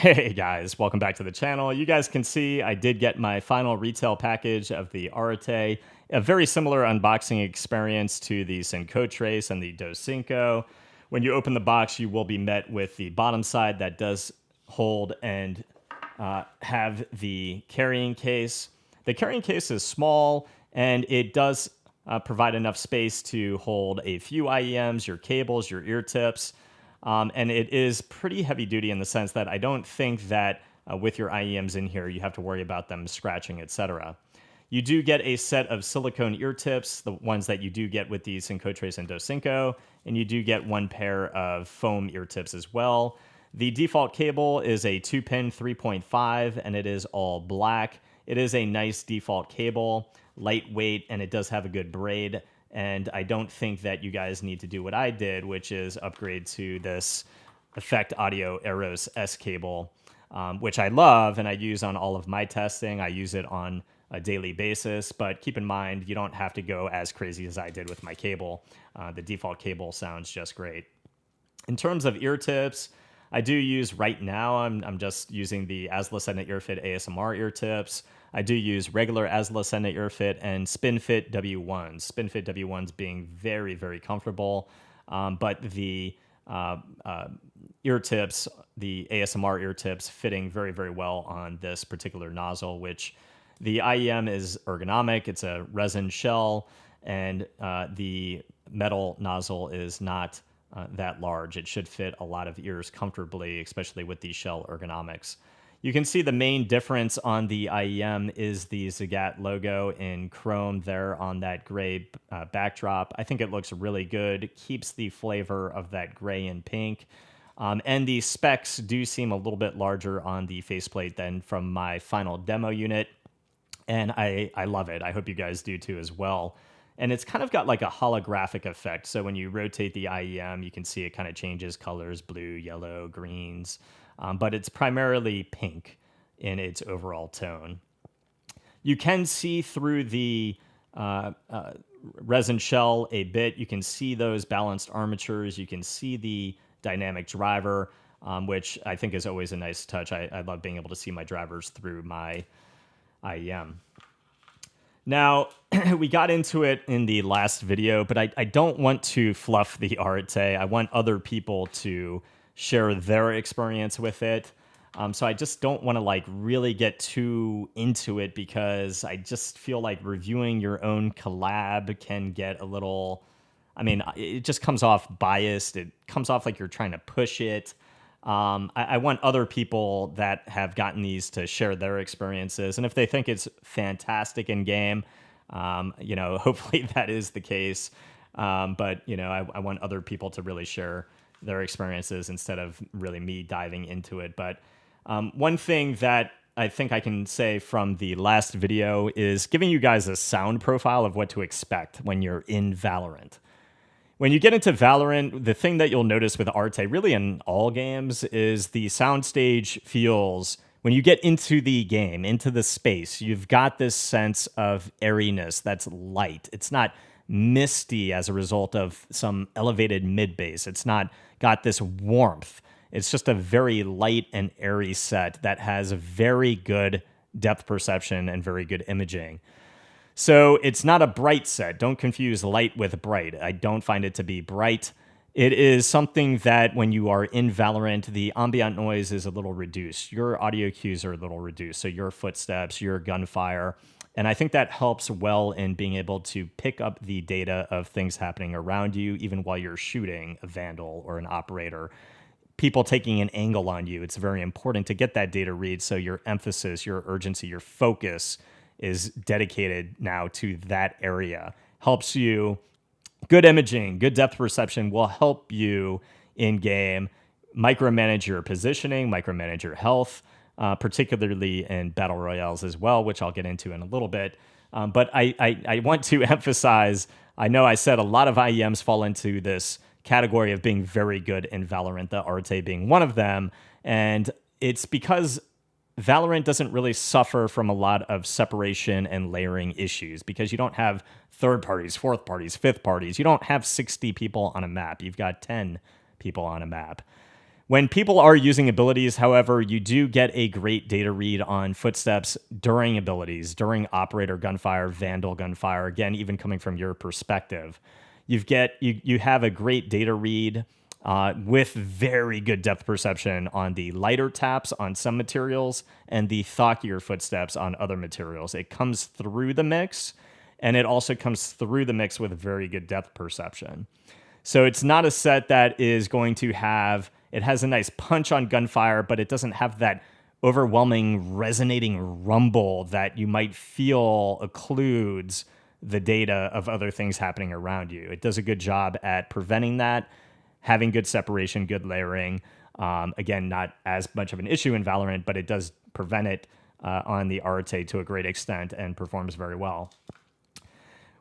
Hey guys, welcome back to the channel. You guys can see I did get my final retail package of the Arete, a very similar unboxing experience to the Trace and the Dos Cinco. When you open the box, you will be met with the bottom side that does hold and have the carrying case. The carrying case is small and it does provide enough space to hold a few IEMs, your cables, your ear tips. And it is pretty heavy duty in the sense that I don't think that with your IEMs in here, you have to worry about them scratching, etc. You do get a set of silicone ear tips, the ones that you do get with the Trace and Dos Cinco, and you do get one pair of foam ear tips as well. The default cable is a 2-pin 3.5, and it is all black. It is a nice default cable, lightweight, and it does have a good braid. And I don't think that you guys need to do what I did, which is upgrade to this Effect Audio Eros S cable, which I love and I use on all of my testing. I use it on a daily basis, but keep in mind, you don't have to go as crazy as I did with my cable. The default cable sounds just great. In terms of ear tips, I do use right now, I'm just using the Asla Senda Earfit ASMR ear tips. I do use regular Asla Senda Earfit and SpinFit W1s. SpinFit W1s being very, very comfortable. But the ear tips, the ASMR ear tips, fitting very, very well on this particular nozzle, which the IEM is ergonomic. It's a resin shell, and the metal nozzle is not that large. It should fit a lot of ears comfortably, especially with the shell ergonomics. You can see the main difference on the IEM is the Ziigaat logo in chrome there on that gray backdrop. I think it looks really good, keeps the flavor of that gray and pink. And the specs do seem a little bit larger on the faceplate than from my final demo unit. And I love it. I hope you guys do too as well. And it's kind of got like a holographic effect. So when you rotate the IEM, you can see it kind of changes colors, blue, yellow, greens. But it's primarily pink in its overall tone. You can see through the resin shell a bit. You can see those balanced armatures. You can see the dynamic driver, which I think is always a nice touch. I love being able to see my drivers through my IEM. Now, we got into it in the last video, but I don't want to fluff the Arete. I want other people to share their experience with it. So I just don't want to like really get too into it because I just feel like reviewing your own collab can get a little, I mean, it just comes off biased. It comes off like you're trying to push it. I want other people that have gotten these to share their experiences. And if they think it's fantastic in game, hopefully that is the case. But I want other people to really share their experiences instead of really me diving into it. But one thing that I think I can say from the last video is giving you guys a sound profile of what to expect when you're in Valorant. When you get into Valorant, the thing that you'll notice with Arete, really in all games, is the soundstage feels, when you get into the game, into the space, you've got this sense of airiness that's light. It's not misty as a result of some elevated mid bass. It's not got this warmth. It's just a very light and airy set that has very good depth perception and very good imaging. So it's not a bright set. Don't confuse light with bright. I don't find it to be bright. It is something that when you are in Valorant, the ambient noise is a little reduced. Your audio cues are a little reduced. So your footsteps, your gunfire. And I think that helps well in being able to pick up the data of things happening around you, even while you're shooting a Vandal or an operator. People taking an angle on you. It's very important to get that data read so your emphasis, your urgency, your focus is dedicated now to that area. Helps you, good imaging, good depth perception will help you in game micromanage your positioning, micromanage your health, particularly in battle royales as well, which I'll get into in a little bit. But I want to emphasize, I know I said a lot of IEMs fall into this category of being very good in Valorant, the Arete being one of them. And it's because Valorant doesn't really suffer from a lot of separation and layering issues because you don't have third parties, fourth parties, fifth parties. You don't have 60 people on a map. You've got 10 people on a map. When people are using abilities, however, you do get a great data read on footsteps during abilities, during operator gunfire, vandal gunfire, again, even coming from your perspective. You have a great data read with very good depth perception on the lighter taps on some materials and the thockier footsteps on other materials. It comes through the mix, and it also comes through the mix with very good depth perception. So it's not a set that is going to have, it has a nice punch on gunfire, but it doesn't have that overwhelming resonating rumble that you might feel occludes the data of other things happening around you. It does a good job at preventing that, having good separation, good layering. Again, not as much of an issue in Valorant, but it does prevent it on the Arete to a great extent and performs very well.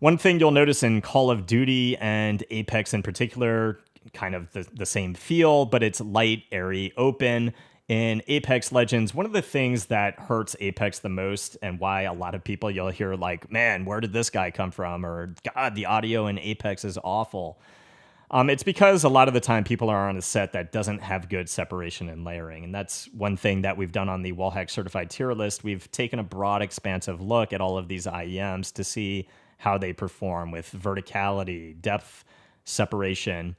One thing you'll notice in Call of Duty and Apex in particular, kind of the same feel, but it's light, airy, open. In Apex Legends, one of the things that hurts Apex the most and why a lot of people you'll hear like, man, where did this guy come from? Or God, the audio in Apex is awful. It's because a lot of the time people are on a set that doesn't have good separation and layering. And that's one thing that we've done on the Wallhack certified tier list. We've taken a broad, expansive look at all of these IEMs to see how they perform with verticality, depth, separation.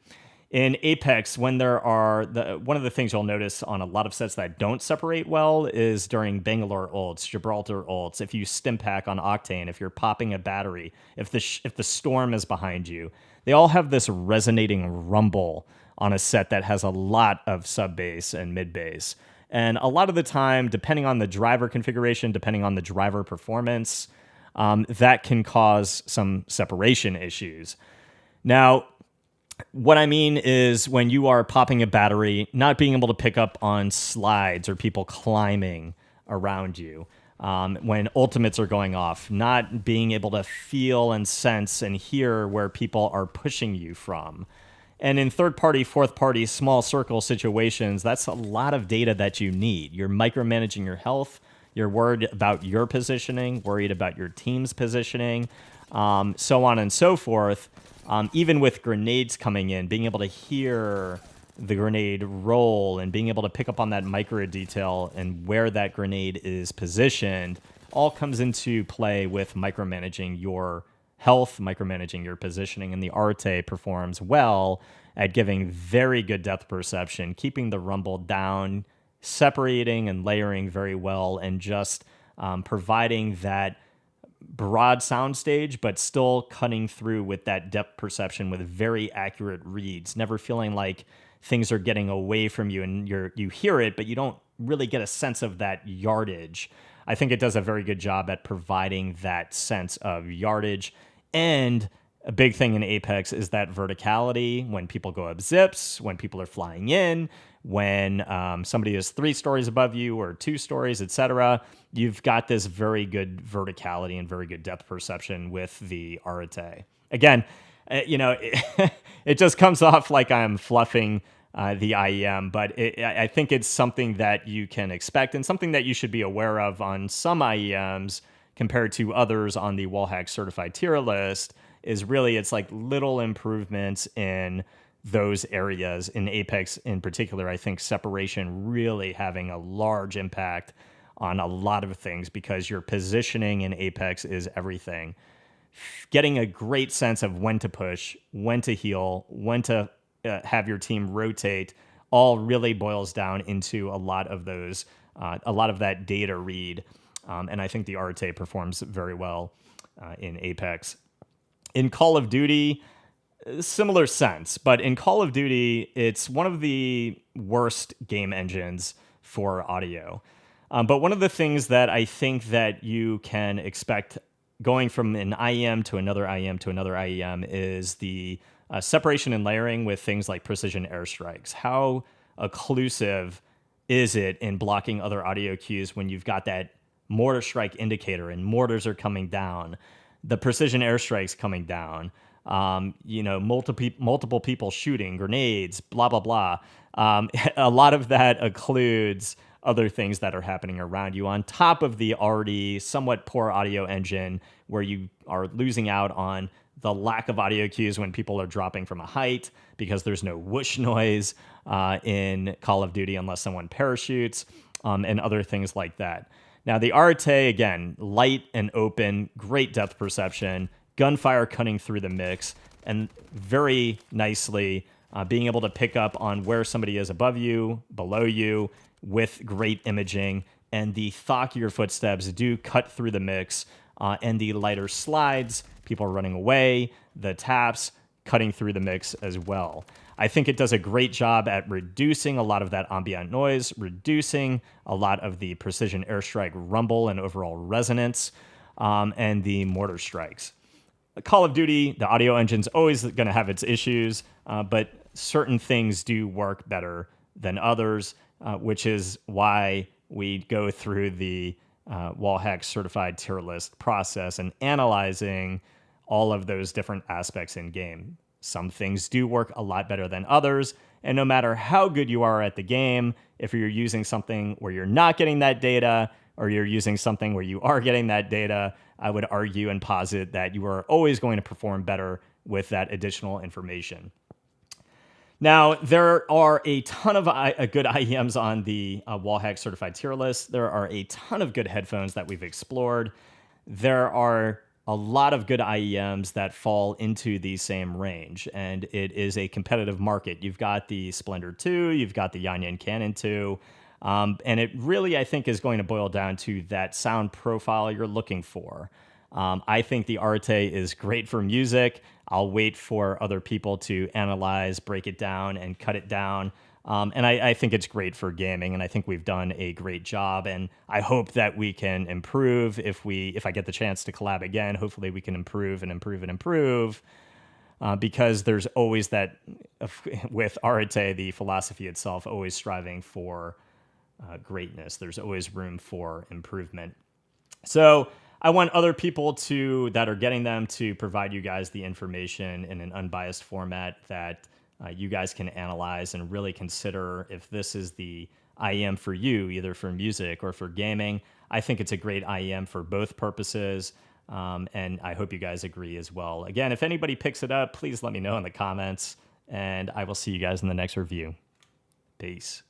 In Apex, when there are one of the things you'll notice on a lot of sets that don't separate well is during Bangalore ults, Gibraltar ults, if you stim pack on Octane, if you're popping a battery, if the storm is behind you, they all have this resonating rumble on a set that has a lot of sub bass and mid bass. And a lot of the time, depending on the driver configuration, depending on the driver performance, that can cause some separation issues. Now, what I mean is when you are popping a battery, not being able to pick up on slides or people climbing around you, when ultimates are going off, not being able to feel and sense and hear where people are pushing you from. And in third-party, fourth-party, small circle situations, that's a lot of data that you need. You're micromanaging your health. You're worried about your positioning, worried about your team's positioning, so on and so forth. Even with grenades coming in, being able to hear the grenade roll and being able to pick up on that micro detail and where that grenade is positioned all comes into play with micromanaging your health, micromanaging your positioning. And the Arete performs well at giving very good depth perception, keeping the rumble down, separating and layering very well, and just providing that broad soundstage, but still cutting through with that depth perception with very accurate reads, never feeling like things are getting away from you and you hear it, but you don't really get a sense of that yardage. I think it does a very good job at providing that sense of yardage. And a big thing in Apex is that verticality when people go up zips, when people are flying in, when somebody is 3 stories above you or 2 stories, etc. You've got this very good verticality and very good depth perception with the Arete. Again, it just comes off like I'm fluffing the IEM, but I think it's something that you can expect and something that you should be aware of on some IEMs compared to others on the Wallhack certified tier list. Is really, it's like little improvements in those areas. In Apex in particular, I think separation really having a large impact on a lot of things because your positioning in Apex is everything. Getting a great sense of when to push, when to heal, when to have your team rotate, all really boils down into a lot of those, a lot of that data read. And I think the Arete performs very well in Apex. In Call of Duty, similar sense, but in Call of Duty, it's one of the worst game engines for audio. But one of the things that I think that you can expect going from an IEM to another IEM to another IEM is the separation and layering with things like precision airstrikes. How occlusive is it in blocking other audio cues when you've got that mortar strike indicator and mortars are coming down, the precision airstrikes coming down, multiple people shooting, grenades, blah, blah, blah. A lot of that occludes other things that are happening around you on top of the already somewhat poor audio engine, where you are losing out on the lack of audio cues when people are dropping from a height because there's no whoosh noise in Call of Duty unless someone parachutes, and other things like that. Now, the Arete, again, light and open, great depth perception, gunfire cutting through the mix, and very nicely being able to pick up on where somebody is above you, below you, with great imaging. And the thockier footsteps do cut through the mix, and the lighter slides, people running away, the taps, cutting through the mix as well. I think it does a great job at reducing a lot of that ambient noise, reducing a lot of the precision airstrike rumble and overall resonance, and the mortar strikes. Call of Duty, the audio engine's always going to have its issues, but certain things do work better than others, which is why we go through the Wallhack certified tier list process and analyzing all of those different aspects in game. Some things do work a lot better than others, and no matter how good you are at the game, if you're using something where you're not getting that data, or you're using something where you are getting that data, I would argue and posit that you are always going to perform better with that additional information. Now, there are a ton of good IEMs on the Wallhack certified tier list. There are a ton of good headphones that we've explored. There are a lot of good IEMs that fall into the same range, and it is a competitive market. You've got the Splendor 2, you've got the Yanyan Canon 2, and it really, I think, is going to boil down to that sound profile you're looking for. I think the Arete is great for music. I'll wait for other people to analyze, break it down, and cut it down. And I think it's great for gaming, and I think we've done a great job. And I hope that we can improve if I get the chance to collab again. Hopefully, we can improve and improve and improve. Because there's always that with Arete, the philosophy itself, always striving for greatness. There's always room for improvement. So I want other people that are getting them to provide you guys the information in an unbiased format that you guys can analyze and really consider if this is the IEM for you, either for music or for gaming. I think it's a great IEM for both purposes, and I hope you guys agree as well. Again, if anybody picks it up, please let me know in the comments, and I will see you guys in the next review. Peace.